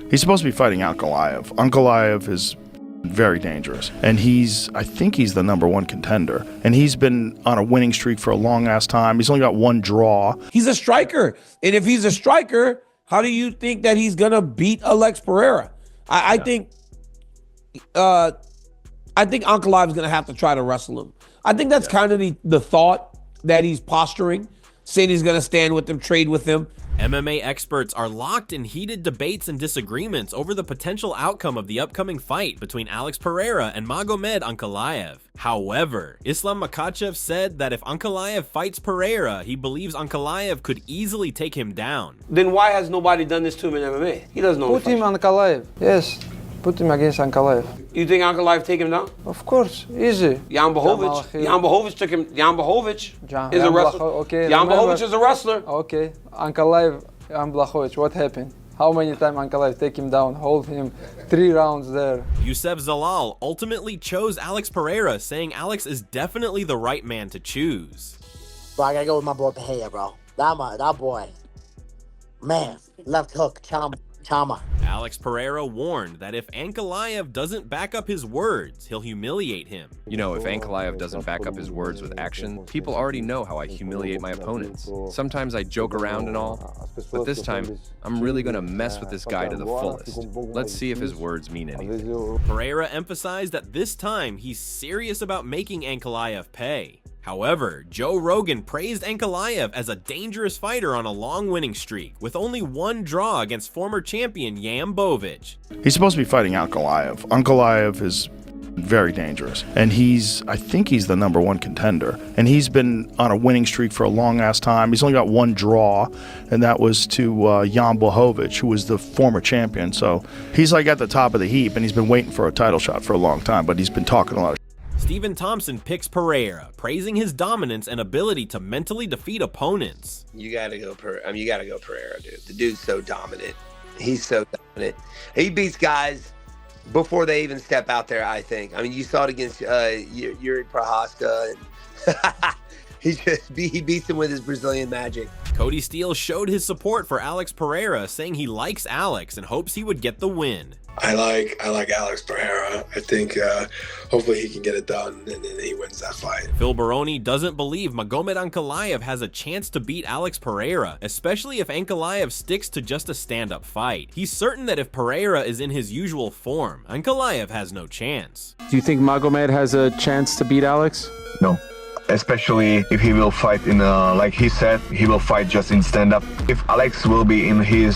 He's supposed to be fighting Ankalaev. Ankalaev is very dangerous, and I think he's the #1 contender, and he's been on a winning streak for a long-ass time. He's only got one draw. He's a striker, and if he's a striker, how do you think that he's gonna beat Alex Pereira? I think Ankalaev's gonna have to try to wrestle him. I think that's kind of the thought that he's posturing, saying he's gonna stand with him, trade with him. MMA experts are locked in heated debates and disagreements over the potential outcome of the upcoming fight between Alex Pereira and Magomed Ankalaev. However, Islam Makhachev said that if Ankalaev fights Pereira, he believes Ankalaev could easily take him down. Then why has nobody done this to him in MMA? He doesn't know. Put him on Ankalaev. Yes, put him against Ankalaev. You think Ankalaev take him down? Of course, easy. Jan Blachowicz took him. Jan Blachowicz is a wrestler. Okay, Jan Blachowicz is a wrestler. Okay, Ankalaev, Jan Blachowicz, what happened? How many times Ankalaev take him down, hold him 3 rounds there? Yusef Zalal ultimately chose Alex Pereira, saying Alex is definitely the right man to choose. Bro, I gotta go with my boy Pereira, bro. That boy, man, left hook, chama. Alex Pereira warned that if Ankalaev doesn't back up his words, he'll humiliate him. You know, if Ankalaev doesn't back up his words with action, people already know how I humiliate my opponents. Sometimes I joke around and all, but this time, I'm really gonna mess with this guy to the fullest. Let's see if his words mean anything. Pereira emphasized that this time he's serious about making Ankalaev pay. However, Joe Rogan praised Ankalaev as a dangerous fighter on a long winning streak, with only one draw against former champion Jan Bovic. He's supposed to be fighting Ankalaev. Ankalaev is very dangerous, and I think he's the #1 contender, and he's been on a winning streak for a long-ass time. He's only got one draw, and that was to Jan Blachowicz, who was the former champion. So he's like at the top of the heap, and he's been waiting for a title shot for a long time, but he's been talking a lot of Stephen Thompson picks Pereira, praising his dominance and ability to mentally defeat opponents. You gotta go Pereira, dude. The dude's so dominant. He's so dominant. He beats guys before they even step out there, I think. I mean, you saw it against Yuri Prohaska. He beats him with his Brazilian magic. Cody Steele showed his support for Alex Pereira, saying he likes Alex and hopes he would get the win. I like Alex Pereira. I think hopefully he can get it done and then he wins that fight. Phil Baroni doesn't believe Magomed Ankalaev has a chance to beat Alex Pereira, especially if Ankalaev sticks to just a stand-up fight. He's certain that if Pereira is in his usual form, Ankalaev has no chance. Do you think Magomed has a chance to beat Alex? No. Especially if he will fight in, like he said, he will fight just in stand-up. If Alex will be in his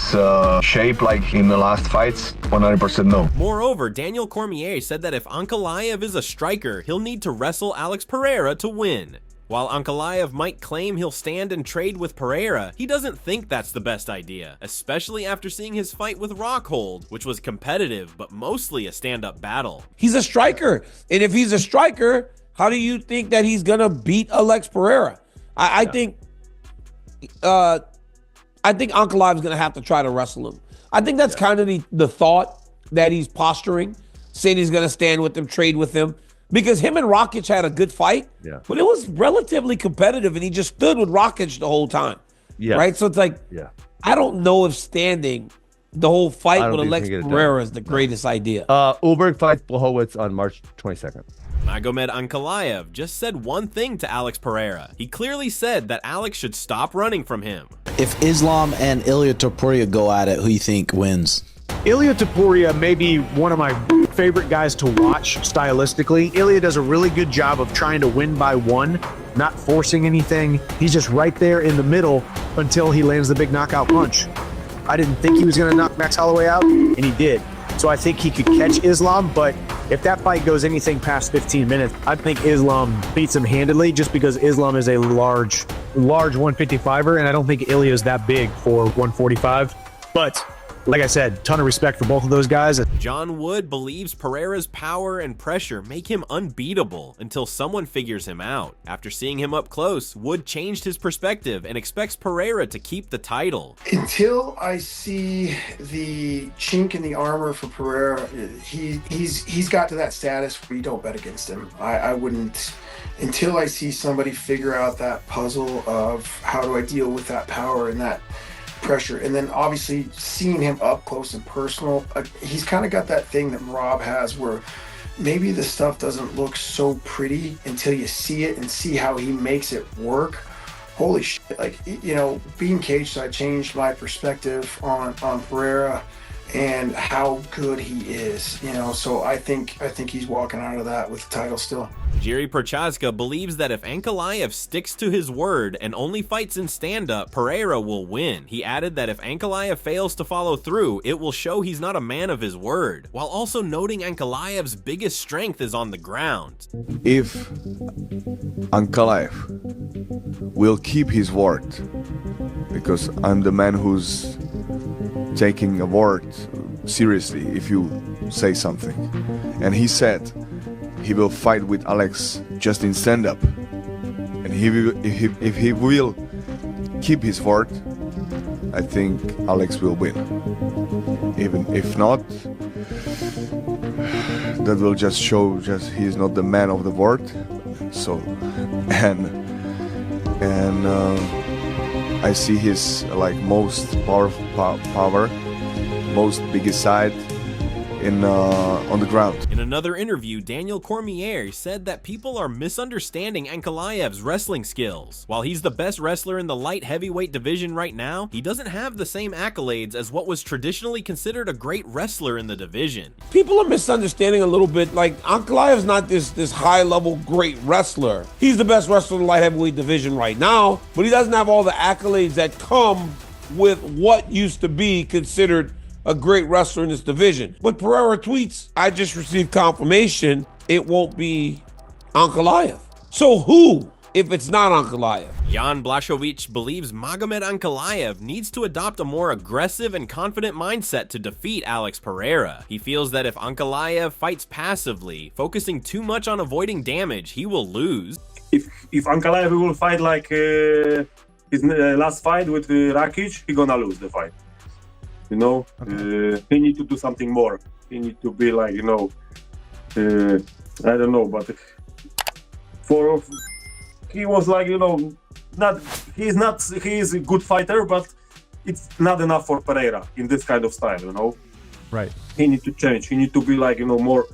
shape like in the last fights, 100% no. Moreover, Daniel Cormier said that if Ankalaev is a striker, he'll need to wrestle Alex Pereira to win. While Ankalaev might claim he'll stand and trade with Pereira, he doesn't think that's the best idea, especially after seeing his fight with Rockhold, which was competitive but mostly a stand-up battle. He's a striker, and if he's a striker, how do you think that he's gonna beat Alex Pereira? I think Ankalaev's gonna have to try to wrestle him. I think that's kind of the thought that he's posturing, saying he's gonna stand with him, trade with him, because him and Rakic had a good fight, but it was relatively competitive, and he just stood with Rakic the whole time. Right? So it's like, I don't know if standing the whole fight with Alex Pereira is the greatest idea. Ulberg fights Blachowicz on March 22nd. Magomed Ankalaev just said one thing to Alex Pereira. He clearly said that Alex should stop running from him. If Islam and Ilia Topuria go at it, who you think wins? Ilia Topuria may be one of my favorite guys to watch stylistically. Ilia does a really good job of trying to win by one, not forcing anything. He's just right there in the middle until he lands the big knockout punch. I didn't think he was going to knock Max Holloway out, and he did. So I think he could catch Islam, but if that fight goes anything past 15 minutes, I think Islam beats him handedly just because Islam is a large 155er, and I don't think Ilia is that big for 145. But like I said, ton of respect for both of those guys. John Wood believes Pereira's power and pressure make him unbeatable until someone figures him out. After seeing him up close, Wood changed his perspective and expects Pereira to keep the title. Until I see the chink in the armor for Pereira, he's got to that status where you don't bet against him. I wouldn't, until I see somebody figure out that puzzle of how do I deal with that power and that pressure. And then obviously seeing him up close and personal, he's kind of got that thing that Rob has where maybe the stuff doesn't look so pretty until you see it and see how he makes it work. Holy shit, like, you know, being cage side changed my perspective on Pereira and how good he is, you know. So I think he's walking out of that with the title still. Jiri Prochazka believes that if Ankalaev sticks to his word and only fights in stand-up, Pereira will win. He added that if Ankalaev fails to follow through, it will show he's not a man of his word, while also noting Ankalaev's biggest strength is on the ground. If Ankalaev will keep his word, because I'm the man who's taking a word seriously if you say something, and he said he will fight with Alex just in stand-up, and if he will keep his word, I think Alex will win. Even if not, that will just show he's not the man of the word. So and I see his like most power, most biggest side in on the ground. In another interview, Daniel Cormier said that people are misunderstanding Ankalaev's wrestling skills. While he's the best wrestler in the light heavyweight division right now, he doesn't have the same accolades as what was traditionally considered a great wrestler in the division. People are misunderstanding a little bit. Like, Ankalaev's not this high-level great wrestler. He's the best wrestler in the light heavyweight division right now, but he doesn't have all the accolades that come with what used to be considered a great wrestler in this division. When Pereira tweets, I just received confirmation it won't be Ankalaev. So who, if it's not Ankalaev? Jan Blachowicz believes Magomed Ankalaev needs to adopt a more aggressive and confident mindset to defeat Alex Pereira. He feels that if Ankalaev fights passively, focusing too much on avoiding damage, he will lose. If Ankalaev will fight like his last fight with Rakic, he's gonna lose the fight. You know, he need to do something more. He need to be like, you know, I don't know, but he was like, you know, he's a good fighter, but it's not enough for Pereira in this kind of style, you know. Right. He need to change. He need to be like, you know, more.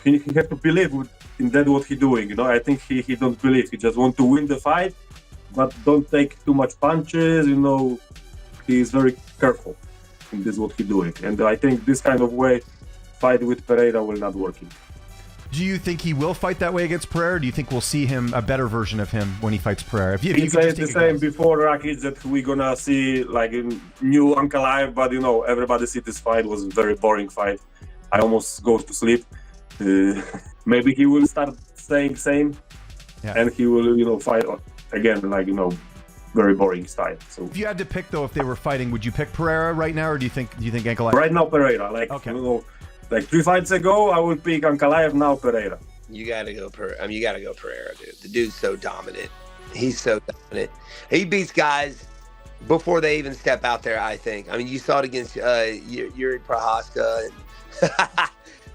He have to believe in that what he doing. You know, I think he don't believe. He just want to win the fight, but don't take too much punches. You know, he is very careful. This is what he's doing, and I think this kind of way fight with Pereira will not work. Do you think he will fight that way against Pereira? Or do you think we'll see him a better version of him when he fights Pereira? If you said the same before Rakic that we're gonna see like a new Ankalaev, but you know everybody see this fight was a very boring fight. I almost go to sleep. Maybe he will start saying same, and he will, you know, fight again like, you know, very boring style. So if you had to pick though, if they were fighting, would you pick Pereira right now, or do you think Ankalaev? Right now Pereira. Like, okay. You know, like 3 fights ago, I would pick Ankalaev. Now Pereira. You gotta go Pereira. You gotta go Pereira, dude. The dude's so dominant. He's so dominant. He beats guys before they even step out there. I think. I mean, you saw it against Jiri Prochazka.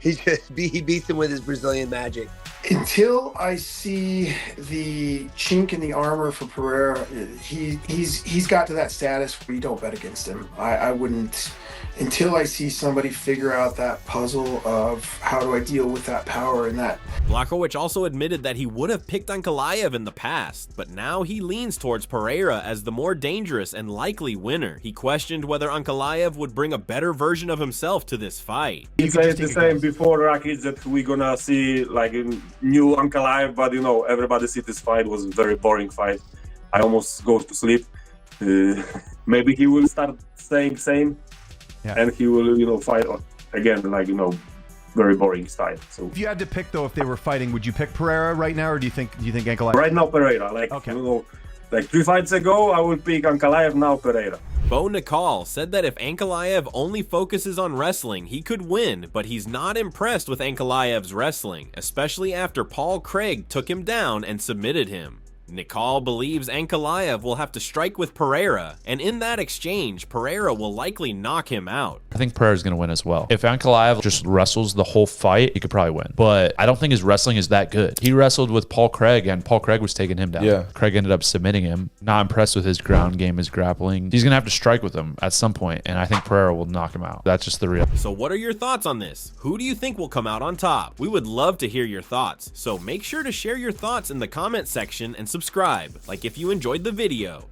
He beats him with his Brazilian magic. Until I see the chink in the armor for Pereira, he's got to that status where you don't bet against him. I wouldn't, until I see somebody figure out that puzzle of how do I deal with that power and that. Blachowicz also admitted that he would have picked Ankalaev in the past, but now he leans towards Pereira as the more dangerous and likely winner. He questioned whether Ankalaev would bring a better version of himself to this fight. He said the same before Rakic that we're gonna see like a new Ankalaev, but you know everybody see this fight was a very boring fight. I almost go to sleep. Maybe he will start saying same, and he will, you know, fight again like, you know, very boring style. So if you had to pick though, if they were fighting, would you pick Pereira right now, or do you think Ankalaev? Right now Pereira. Like, okay. You know, like 3 fights ago, I would pick Ankalaev. Now Pereira. Bo Nickal said that if Ankalaev only focuses on wrestling, he could win, but he's not impressed with Ankalaev's wrestling, especially after Paul Craig took him down and submitted him. Nikal believes Ankalaev will have to strike with Pereira, and in that exchange, Pereira will likely knock him out. I think Pereira's going to win as well. If Ankalaev just wrestles the whole fight, he could probably win. But I don't think his wrestling is that good. He wrestled with Paul Craig, and Paul Craig was taking him down. Yeah. Craig ended up submitting him. Not impressed with his ground game, his grappling. He's going to have to strike with him at some point, and I think Pereira will knock him out. That's just the real. So what are your thoughts on this? Who do you think will come out on top? We would love to hear your thoughts, so make sure to share your thoughts in the comment section and subscribe, like if you enjoyed the video.